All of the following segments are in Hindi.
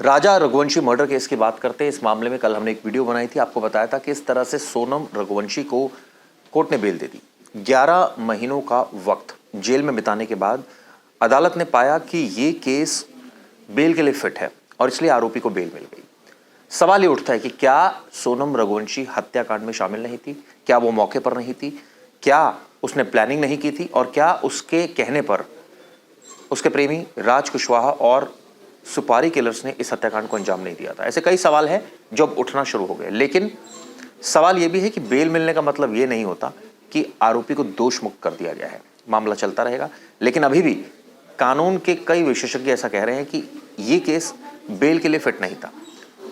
राजा रघुवंशी मर्डर केस की बात करते हैं। इस मामले में कल हमने एक वीडियो बनाई थी, आपको बताया था कि इस तरह से सोनम रघुवंशी को कोर्ट ने बेल दे दी। 11 महीनों का वक्त जेल में बिताने के बाद अदालत ने पाया कि ये केस बेल के लिए फिट है और इसलिए आरोपी को बेल मिल गई। सवाल ये उठता है कि क्या सोनम रघुवंशी हत्याकांड में शामिल नहीं थी? क्या वो मौके पर नहीं थी? क्या उसने प्लानिंग नहीं की थी? और क्या उसके कहने पर उसके प्रेमी राज कुशवाहा और सुपारी किलर्स ने इस हत्याकांड को अंजाम नहीं दिया था? ऐसे कई सवाल हैं जो अब उठना शुरू हो गए। लेकिन सवाल यह भी है कि बेल मिलने का मतलब यह नहीं होता कि आरोपी को दोष मुक्त कर दिया गया है। मामला चलता रहेगा, लेकिन अभी भी कानून के कई विशेषज्ञ ऐसा कह रहे हैं कि यह केस बेल के लिए फिट नहीं था,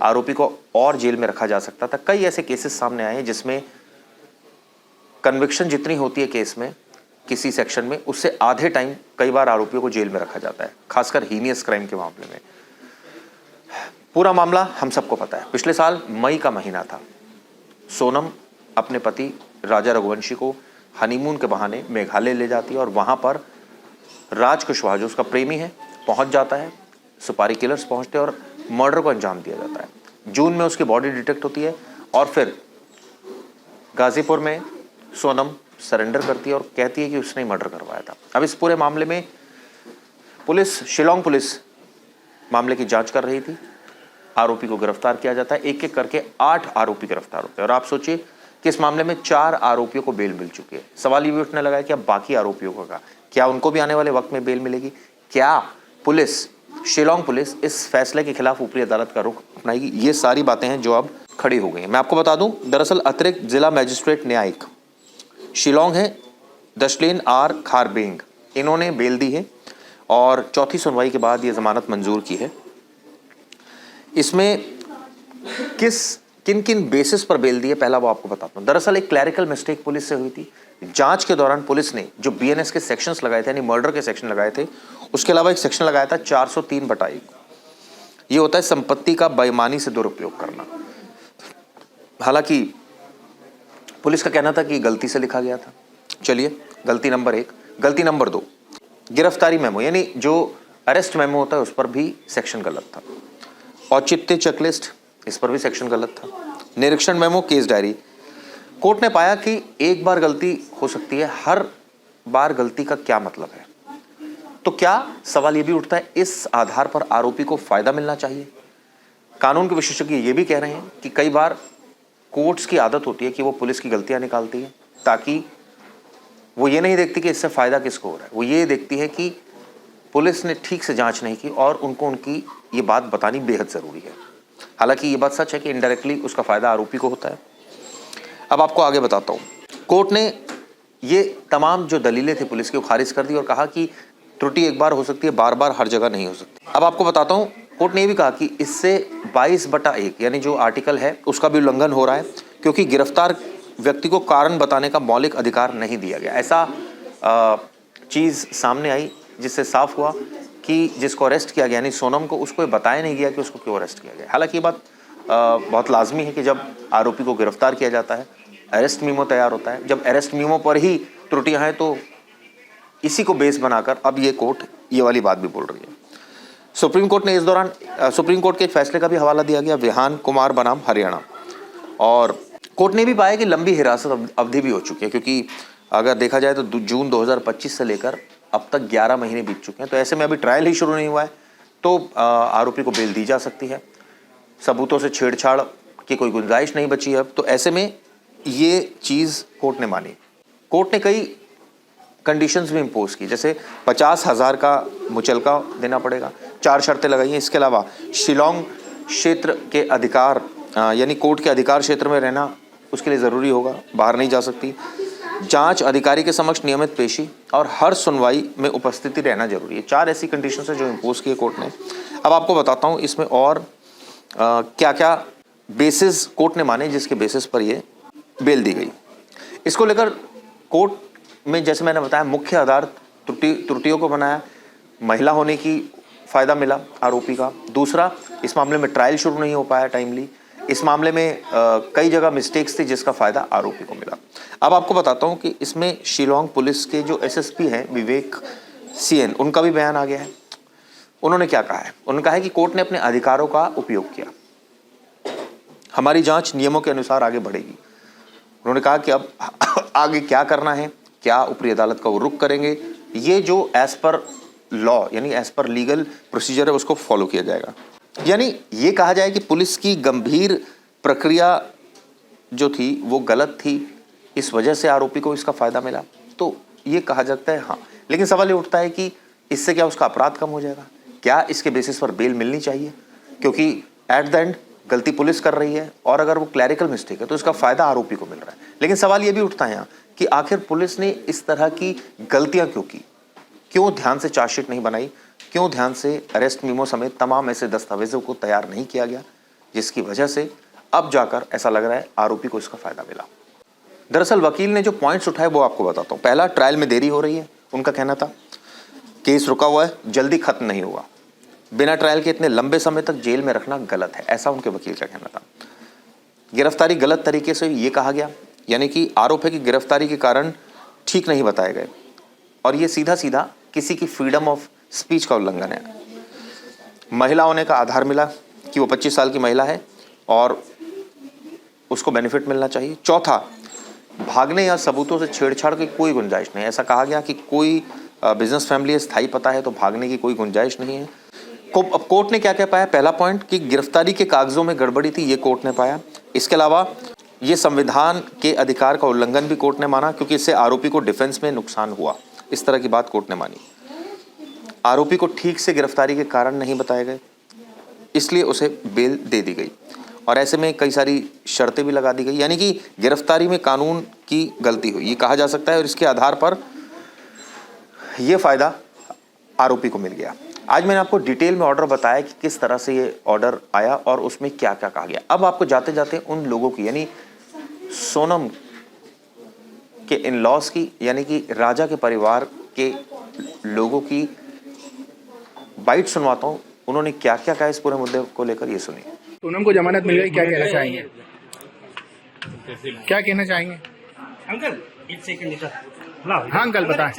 आरोपी को और जेल में रखा जा सकता था। कई ऐसे केसेस सामने आए हैं जिसमें कन्विक्शन जितनी होती है केस में किसी सेक्शन में, उससे आधे टाइम कई बार आरोपियों को जेल में रखा जाता है, खासकर हीनियस क्राइम के मामले में। पूरा मामला हम सबको पता है। पिछले साल मई का महीना था। सोनम अपने पति राजा रघुवंशी को हनीमून के बहाने मेघालय ले जाती है और वहां पर राज कुशवाहा जो उसका प्रेमी है पहुंच जाता है। सुपारी किलर्स पहुंचते हैं और मर्डर को अंजाम दिया जाता है। जून में उसकी बॉडी डिटेक्ट होती है और फिर गाजीपुर में सोनम सरेंडर करती है और कहती है कि उसने मर्डर करवाया था। अब इस पूरे मामले में पुलिस, शिलोंग पुलिस मामले की जांच कर रही थी। आरोपी को गिरफ्तार किया जाता है। एक एक करके 8 आरोपी गिरफ्तार होते हैं और आप सोचिए कि इस मामले में 4 आरोपियों को बेल मिल चुकी है। सवाल ये भी उठने लगा है कि अब बाकी आरोपियों का क्या उनको भी आने वाले वक्त में बेल मिलेगी? क्या पुलिस, शिलोंग पुलिस इस फैसले के खिलाफ ऊपरी अदालत का रुख अपनाएगी? ये सारी बातें हैं जो अब खड़ी हो गई हैं। मैं आपको बता दूं, दरअसल अतिरिक्त जिला मजिस्ट्रेट न्यायिक शिलोंग है दशलेन आर खारबेंग, इन्होंने बेल दी है और चौथी सुनवाई के बाद ये जमानत मंजूर की है। इसमें किन किन बेसिस पर बेल दी है पहला वो आपको बताता हूं। दरअसल एक क्लैरिकल मिस्टेक पुलिस से हुई थी। जांच के दौरान पुलिस ने जो बीएनएस के सेक्शंस लगाए थे, यानी मर्डर के सेक्शन लगाए थे, उसके अलावा एक सेक्शन लगाया था 403/1। ये होता है संपत्ति का बेईमानी से दुरुपयोग करना। हालांकि पुलिस का कहना था कि गलती से लिखा गया था। चलिए, गलती नंबर 1। गलती नंबर 2, गिरफ्तारी मेमो यानी जो अरेस्ट मेमो होता है उस पर भी सेक्शन गलत था। औचित्य चेकलिस्ट, इस पर भी सेक्शन गलत था। निरीक्षण मेमो, केस डायरी। कोर्ट ने पाया कि एक बार गलती हो सकती है, हर बार गलती का क्या मतलब है? तो क्या सवाल यह भी उठता है, इस आधार पर आरोपी को फायदा मिलना चाहिए? कानून के विशेषज्ञ ये भी कह रहे हैं कि कई बार कोर्ट्स की आदत होती है कि वो पुलिस की गलतियां निकालती है ताकि वो ये नहीं देखती कि इससे फायदा किसको हो रहा है, वो ये देखती है कि पुलिस ने ठीक से जांच नहीं की और उनको उनकी ये बात बतानी बेहद जरूरी है। हालांकि ये बात सच है कि इनडायरेक्टली उसका फायदा आरोपी को होता है। अब आपको आगे बताता हूँ। कोर्ट ने ये तमाम जो दलीलें थी पुलिस की वो खारिज कर दी और कहा कि त्रुटि एक बार हो सकती है, बार बार हर जगह नहीं हो सकती। अब आपको बताता हूँ, कोर्ट ने ये भी कहा कि इससे 22/1 यानी जो आर्टिकल है उसका भी उल्लंघन हो रहा है, क्योंकि गिरफ्तार व्यक्ति को कारण बताने का मौलिक अधिकार नहीं दिया गया। ऐसा चीज़ सामने आई जिससे साफ हुआ कि जिसको अरेस्ट किया गया यानी सोनम को, उसको ये बताया नहीं गया कि उसको क्यों अरेस्ट किया गया। हालांकि ये बात बहुत लाजमी है कि जब आरोपी को गिरफ्तार किया जाता है, अरेस्ट मीमो तैयार होता है। जब अरेस्ट मीमो पर ही त्रुटियां हैं तो इसी को बेस बनाकर अब ये कोर्ट ये वाली बात भी बोल रही है। सुप्रीम कोर्ट ने इस दौरान सुप्रीम कोर्ट के एक फैसले का भी हवाला दिया गया, विहान कुमार बनाम हरियाणा। और कोर्ट ने भी पाया कि लंबी हिरासत अवधि भी हो चुकी है, क्योंकि अगर देखा जाए तो जून 2025 से लेकर अब तक 11 महीने बीत चुके हैं। तो ऐसे में अभी ट्रायल ही शुरू नहीं हुआ है, तो आरोपी को बेल दी जा सकती है। सबूतों से छेड़छाड़ की कोई गुंजाइश नहीं बची है अब। तो ऐसे में ये चीज़ कोर्ट ने मानी। कोर्ट ने कई कंडीशंस भी इम्पोज की, जैसे 50,000 का मुचलका देना पड़ेगा। 4 शर्तें लगाई हैं। इसके अलावा शिलोंग क्षेत्र के अधिकार यानी कोर्ट के अधिकार क्षेत्र में रहना उसके लिए ज़रूरी होगा, बाहर नहीं जा सकती। जांच अधिकारी के समक्ष नियमित पेशी और हर सुनवाई में उपस्थिति रहना जरूरी है। 4 ऐसी कंडीशंस है जो इम्पोज की है कोर्ट ने। अब आपको बताता हूँ इसमें और क्या क्या बेसिस कोर्ट ने माने जिसके बेसिस पर ये बेल दी गई। इसको लेकर कोर्ट में, जैसे मैंने बताया, मुख्य आधार त्रुटियों को बनाया। महिला होने की फ़ायदा मिला आरोपी का। दूसरा, इस मामले में ट्रायल शुरू नहीं हो पाया टाइमली। इस मामले में कई जगह मिस्टेक्स थी जिसका फ़ायदा आरोपी को मिला। अब आपको बताता हूँ कि इसमें शिलोंग पुलिस के जो एसएसपी हैं विवेक सीएन, उनका भी बयान आ गया है। उन्होंने क्या कहा है? उन्होंने कहा है कि कोर्ट ने अपने अधिकारों का उपयोग किया, हमारी जांच नियमों के अनुसार आगे बढ़ेगी। उन्होंने कहा कि अब आगे क्या करना है, क्या ऊपरी अदालत का वो रुख करेंगे, ये जो एज पर लॉ यानी एज पर लीगल प्रोसीजर है उसको फॉलो किया जाएगा। यानी ये कहा जाए कि पुलिस की गंभीर प्रक्रिया जो थी वो गलत थी, इस वजह से आरोपी को इसका फायदा मिला, तो ये कहा जाता है हाँ। लेकिन सवाल ये उठता है कि इससे क्या उसका अपराध कम हो जाएगा? क्या इसके बेसिस पर बेल मिलनी चाहिए? क्योंकि एट द एंड गलती पुलिस कर रही है और अगर वो क्लैरिकल मिस्टेक है तो इसका फायदा आरोपी को मिल रहा है। लेकिन सवाल ये भी उठता है यहाँ कि आखिर पुलिस ने इस तरह की गलतियां क्यों की? क्यों ध्यान से चार्जशीट नहीं बनाई? क्यों ध्यान से अरेस्ट मीमो समेत तमाम ऐसे दस्तावेजों को तैयार नहीं किया गया, जिसकी वजह से अब जाकर ऐसा लग रहा है आरोपी को इसका फायदा मिला। दरअसल वकील ने जो पॉइंट्स उठाए वो आपको बताता हूं। पहला, ट्रायल में देरी हो रही है। उनका कहना था केस रुका हुआ है, जल्दी खत्म नहीं हुआ, बिना ट्रायल के इतने लंबे समय तक जेल में रखना गलत है, ऐसा उनके वकील का कहना था। गिरफ्तारी गलत तरीके से ये कहा गया, यानी कि आरोप है कि गिरफ्तारी के कारण ठीक नहीं बताए गए और ये सीधा सीधा किसी की फ्रीडम ऑफ स्पीच का उल्लंघन है। महिला होने का आधार मिला कि वो 25 साल की महिला है और उसको बेनिफिट मिलना चाहिए। चौथा, भागने या सबूतों से छेड़छाड़ की कोई गुंजाइश नहीं। ऐसा कहा गया कि कोई बिजनेस फैमिली है, स्थायी पता है, तो भागने की कोई गुंजाइश नहीं है। अब कोर्ट ने क्या क्या पाया? पहला पॉइंट कि गिरफ्तारी के कागजों में गड़बड़ी थी, ये कोर्ट ने पाया। इसके अलावा ये संविधान के अधिकार का उल्लंघन भी कोर्ट ने माना, क्योंकि इससे आरोपी को डिफेंस में नुकसान हुआ, इस तरह की बात कोर्ट ने मानी। आरोपी को ठीक से गिरफ्तारी के कारण नहीं बताए गए, इसलिए उसे बेल दे दी गई और ऐसे में कई सारी शर्तें भी लगा दी गई, यानी कि गिरफ्तारी में कानून की गलती हुई, ये कहा जा सकता है। और इसके आधार पर यह फायदा आरोपी को मिल गया। आज मैंने आपको डिटेल में ऑर्डर बताया कि किस तरह से ये ऑर्डर आया और उसमें क्या क्या कहा गया। अब आपको जाते जाते उन लोगों की, यानी सोनम के इन लॉज की, यानी कि राजा के परिवार के लोगों की बाइट सुनवाता हूं, उन्होंने क्या क्या कहा इस पूरे मुद्दे को लेकर, ये सुनिए। सोनम को जमानत मिल गई, क्या कहना चाहेंगे? क्या कहना चाहेंगे अंकल? एक सेकंड। हाँ अंकल बताएं।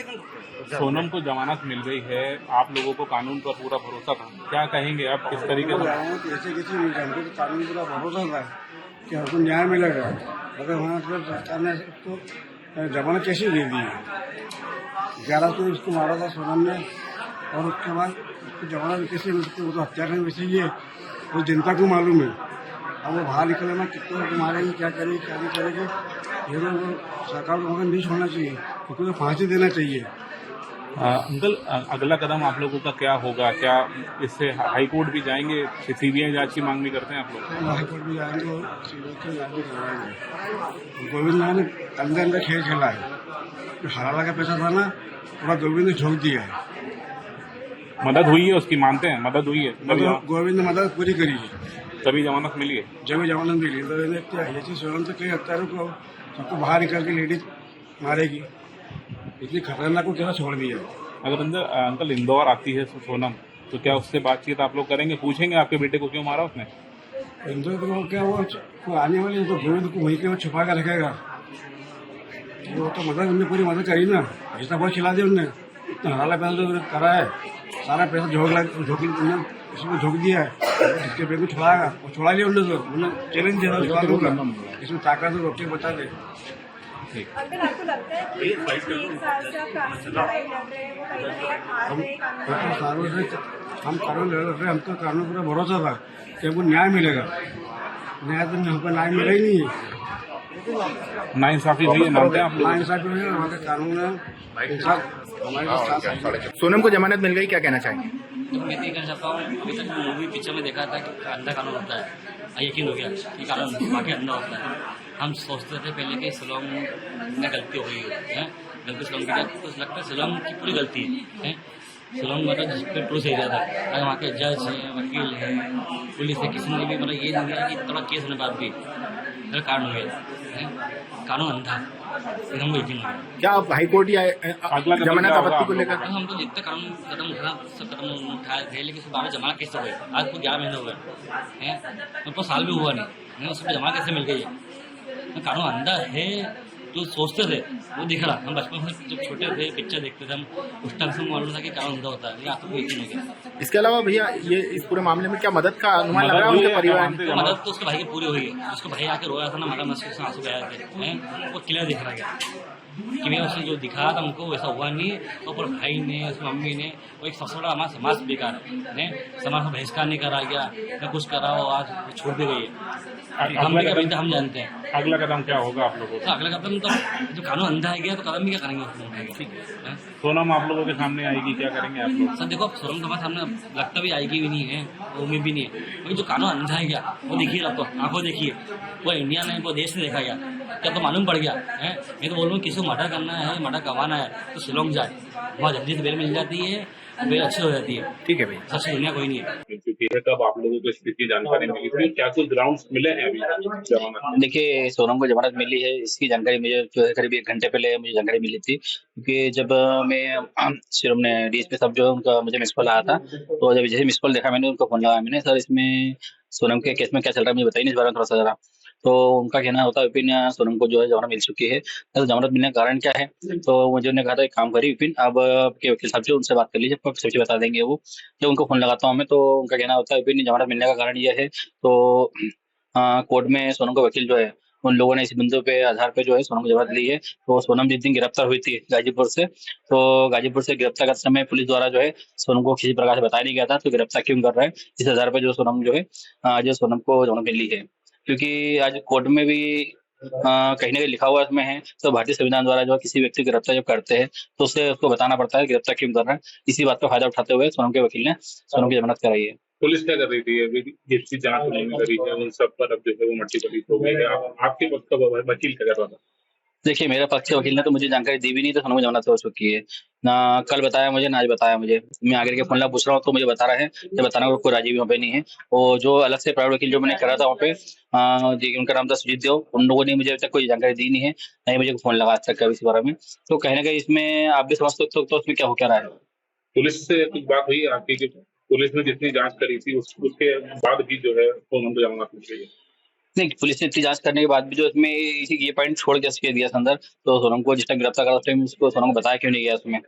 सोनम को जमानत मिल गई है, आप लोगों को कानून पर पूरा भरोसा था, क्या कहेंगे आप? किस तरीके से? ऐसे किसी नहीं जानते, तो कानून पूरा भरोसा था कि हमको न्याय मिलेगा, अगर वहाँ पर सरकार ने उसको जमानत कैसी दे दी है? 11 को उसको मारा था सोनम ने, और उसके बाद उसको जमानत कैसे, उसको तो हत्या करने वैसे ये वो जनता को मालूम है। अब वो बाहर निकले ना, कितने को मारेंगे, क्या करेंगे, क्या नहीं करेंगे, ये तो सरकार को मगर नहीं छोड़ना चाहिए, उनको तो फांसी देना चाहिए। अंकल, अगला कदम आप लोगों का क्या होगा? क्या इससे हाई कोर्ट भी जाएंगे? सीबीआई जांच की मांग भी करते हैं आप लोग? हाई कोर्ट भी जाएंगे और सीबीआई की जांच भी करवाएंगे। गोविंद ने अंदर खेल खेला है, जो हराला का पैसा था ना, पूरा गोविंद ने झोंक दिया है। मदद हुई है उसकी, मानते हैं मदद हुई है? गोविंद ने मदद पूरी करी है, तभी जमानत मिली है। जब जमानत मिली तो ऐसी सोनम तो कई हत्यारों को सबको बाहर निकल के लेडीज मारेगी, इतनी खतरनाक को कैसा छोड़ दिया। अगर अंकल इंदौर आती है सोनम, तो क्या उससे बातचीत आप लोग करेंगे? पूछेंगे आपके बेटे को क्यों मारा उसने? इंदौर को क्या वो आने वाली है तो गोविंद को वहीं के छुपा कर रखेगा। वो तो मदद उनने पूरी मदद करी ना, पैसा बहुत खिला दिया उनने, इतना हराला पैसा जो करा है, सारा पैसा इसमें झोंक दिया है। इसके बेटे को छुड़ाएगा, वो छुड़ा लिया उन्होंने चैलेंज दिया, छुड़ा दूंगा, इसमें ताकत है, रोटी बता दे। अंकल, आपको लगता है कि 1 साल से आप कानून की लड़ाई लड़ रहे हैं, वो कहीं ना कहीं आप हार रहे हैं हम कानून लड़ रहे, हमको कानून पूरा भरोसा था कि हमको न्याय मिलेगा। न्याय तो हमको न्याय मिला ही नहीं है। नाइंसाफी हुई है, मानते हैं आप लोग? नाइंसाफी हुई है, वहाँ के कानून है हमारे साथ। सोनम को जमानत मिल गई, क्या कहना चाहेंगे? मैं ये कहना चाहता हूँ, अभी तक मूवी पिक्चर में देखा था कि अंधा कानून होता है, यकीन हो गया कि कानून बाकी अंधा होता है। हम सोचते थे पहले कि शिलोंग में गलती हो गई है, गलती शिलोंग की है, तो लगता है शिलोंग की पूरी गलती है। शिलोंग मतलब जिस पर टूरिस्ट एरिया था, अगर वहाँ के जज हैं, वकील हैं, पुलिस है, किसी ने भी मतलब ये नहीं किया कि थोड़ा केस होने बाद भी कानून हो गया, कानून अंधा, फिर हमको यकीन हो गया। क्या आप हाई कोर्ट या जमानत आपत्ति को लेकर? हम तो जितना कानून कदम उठाना सब कदम उठाए थे, लेकिन उसके बाद में जमानत कैसे हो गई? आज को 11 महीने हो गए हैं, तो साल भी हुआ नहीं, उसको जमानत कैसे मिल गई है? कानून अंधा है जो सोचते थे वो दिख रहा। हम बचपन में जब छोटे थे पिक्चर देखते थे हम, उस टाइम से हमें मालूम था कि कानून अंधा होता है, लेकिन आप तो कोई यकीन हो गया। इसके अलावा भैया ये इस पूरे मामले में क्या मदद का अनुमान लग रहा है मदद हुई उनके है, परिवार मानते ने? हैं। मदद तो उसके भाई की पूरी हुई है। उसके भाई आके रोया था ना, मगर मस्जिद से आंसू बहाए थे हैं, वो क्लियर दिख रहा है कि मैं उसने जो दिखाया था हमको वैसा हुआ नहीं। और पर भाई ने उसकी मम्मी ने वो एक सबसे बड़ा हमारा समाज बेकार है, समाज में बहिष्कार नहीं करा गया न कुछ करा, वो आज छोड़ दी गई है। हम भी कभी हम जानते हैं अगला कदम क्या होगा आप लोगों तो का? अगला कदम तो जो कानून अंधा है गया तो कदम भी क्या करेंगे उसमें। सोनम आप लोगों के सामने आएगी, क्या करेंगे आप लोग? सर देखो सोनम तो हमारे सामने लगता भी आएगी भी नहीं है, उम्मीद भी नहीं है, क्योंकि जो कानून अंधा है क्या वो देखिए आप तो आंखों देखिए, वो इंडिया ने वो देश ने देखा गया क्या तो मालूम पड़ गया है। मैं तो बोल रहा हूँ किसी को मर्डर करना है, मर्डर करवाना है तो शिलोंग जाए, वहाँ जल्दी से बेल मिल जाती है, बेल अच्छी हो जाती है। ठीक है भैया। सबसे दुनिया कोई नहीं है। क्योंकि है कब आप लोगों को इसकी जानकारी मिली थी, क्या कुछ ग्राउंड्स मिले हैं अभी जमानत? देखिए सोनम को जमानत मिली है, इसकी जानकारी मुझे जो है करीब 1 घंटे पहले मुझे जानकारी मिली थी, क्योंकि जब मैं सिर्फ ने डीएसपी साहब जो उनका मुझे मिस कॉल आया था, तो जब जैसे मिस कॉल देखा मैंने उनको फोन लगाया मैंने, सर इसमें सोनम के केस में क्या चल रहा है मुझे बताइए इस बारे में थोड़ा सा जरा। तो उनका कहना होता है विपिन सोनम को जो है जमानत मिल चुकी है, तो जमानत मिलने का कारण क्या है, तो मुझे उन्होंने कहा था एक काम करिए विपिन अब आपके वकील साहब जो उनसे बात कर लीजिए, आपको सच्ची बता देंगे वो। जब उनको फोन लगाता हूँ मैं तो उनका कहना होता है विपिन जमानत मिलने का कारण यह है, तो कोर्ट में सोनम का वकील जो है उन लोगों ने इस बिंदु पे आधार पे जो है सोनम को जमानत ली है। तो सोनम जिस दिन गिरफ्तार हुई थी गाजीपुर से, तो गाजीपुर से गिरफ्तार करते समय पुलिस द्वारा जो है सोनम को किसी प्रकार से बताया नहीं गया था तो गिरफ्तार क्यों कर रहा है, इस आधार पे जो सोनम जो है आज सोनम को जमानत मिली है। क्योंकि आज कोर्ट में भी कहीं ना कहीं लिखा हुआ इसमें है, तो भारतीय संविधान द्वारा जो किसी व्यक्ति को गिरफ्तार जब करते हैं तो उससे उसको बताना पड़ता है गिरफ्तार क्यों कर रहा है। इसी बात का फायदा उठाते हुए सोनम के वकील ने सोनम की जमानत कराई है। पुलिस क्या कर रही थी अभी जिसकी जांच उन्होंने करी है उन सब पर अब जो है वो मट्टी पड़ी हो गई है, आपके पक्ष का वकील क्या कर रहा था? देखिए मेरे पक्ष के वकील ने तो मुझे जानकारी दी भी नहीं, तो सोनम को जमानत हो चुकी है ना, कल बताया मुझे ना आज बताया मुझे। मैं आगे के फोन लगा पूछ रहा हूँ तो मुझे बता रहा है कि बताने को कोई राजी भी वहाँ पे नहीं है। और जो अलग से प्राइवेट वकील जो मैंने करा था वहाँ पे जी उनका नाम था सुजीत देव, उन लोगों ने मुझे अभी तक कोई जानकारी दी नहीं है, नहीं मुझे फोन लगा आज तक कभी इस बारे में। तो कहीं ना कहीं इसमें आप भी समझ सकते हो तो उसमें क्या हो क्या रहा है। पुलिस से कुछ बात हुई आपकी कि पुलिस ने जितनी जांच करी थी उसके बाद भी जो है सोनम को जमानत मिल गई है? नहीं पुलिस ने इतनी जांच करने के बाद भी जो इसमें इसी ये पॉइंट छोड़ के दिया अंदर, तो सोनम को जिस टाइम गिरफ्तार करा उस टाइम उसको सोनम को बताया क्यों नहीं गया उसमें,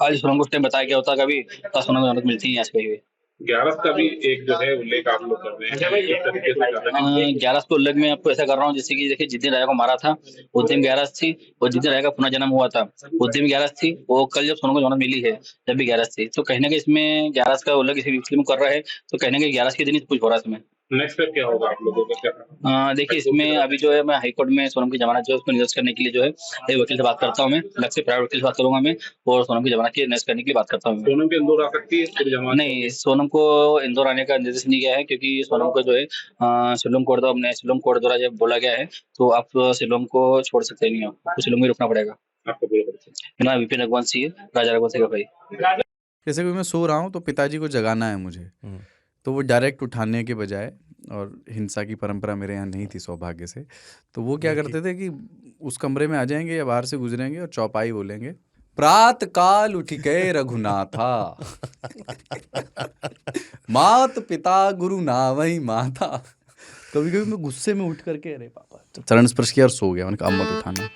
आज सोनम को उस टाइम बताया गया होता कभी तो सोनम को जमानत मिलती है आज कहीं भी। 11 का भी एक जो है उल्लेख आप लोग कर रहे हैं, किस तरीके से कर रहे हैं? 11 को उल्लेख में आपको ऐसा कर रहा हूँ जैसे कि देखिए जिस दिन राजा को मारा था उस दिन 11 थी, और जिस दिन राजा का पुनर्जन्म हुआ था उस दिन 11 थी, वो कल जब सोनम को जमानत मिली है जब भी 11 थी, तो कहीं ना कहीं इसमें 11 का उल्लेख इसी में कर रहा है, तो कहीं ना कहीं 11 के दिन ही कुछ हो रहा है इसमें। नेक्स्ट स्टेप क्या होगा आप लोगों का क्या? देखिए इसमें अभी जो है मैं हाईकोर्ट में सोनम की जमानत जो है उसको निरस्त करने के लिए जो है एक वकील से बात करता हूँ, मैं अलग से प्राइवेट वकील से बात करूंगा मैं, और सोनम की जमानत की निरस्त करने की बात करता हूँ। सोनम के इंदौर आ सकती है फिर जमानत? नहीं सोनम को इंदौर आने का निर्देश नहीं गया है, क्योंकि सोनम को जो है शिलोंग कोर्ट द्वारा जब बोला गया है तो आप शिलोंग को छोड़ सकते नहीं, आपको शिलोंग में रुकना पड़ेगा। आपको बोला मेरा विपिन रघुवंशी है, राजा रघुवंशी का भाई। जैसे कि मैं सो रहा हूँ तो पिताजी को जगाना है मुझे, तो वो डायरेक्ट उठाने के बजाय, और हिंसा की परंपरा मेरे यहाँ नहीं थी सौभाग्य से, तो वो क्या करते थे कि उस कमरे में आ जाएंगे या बाहर से गुजरेंगे और चौपाई बोलेंगे, प्रात काल उठ गए रघुनाथा मात पिता गुरु नावई माता। कभी कभी मैं गुस्से में उठ करके अरे पापा चरण स्पर्श किया और सो गया, मैंने कहा अब मत उठाना।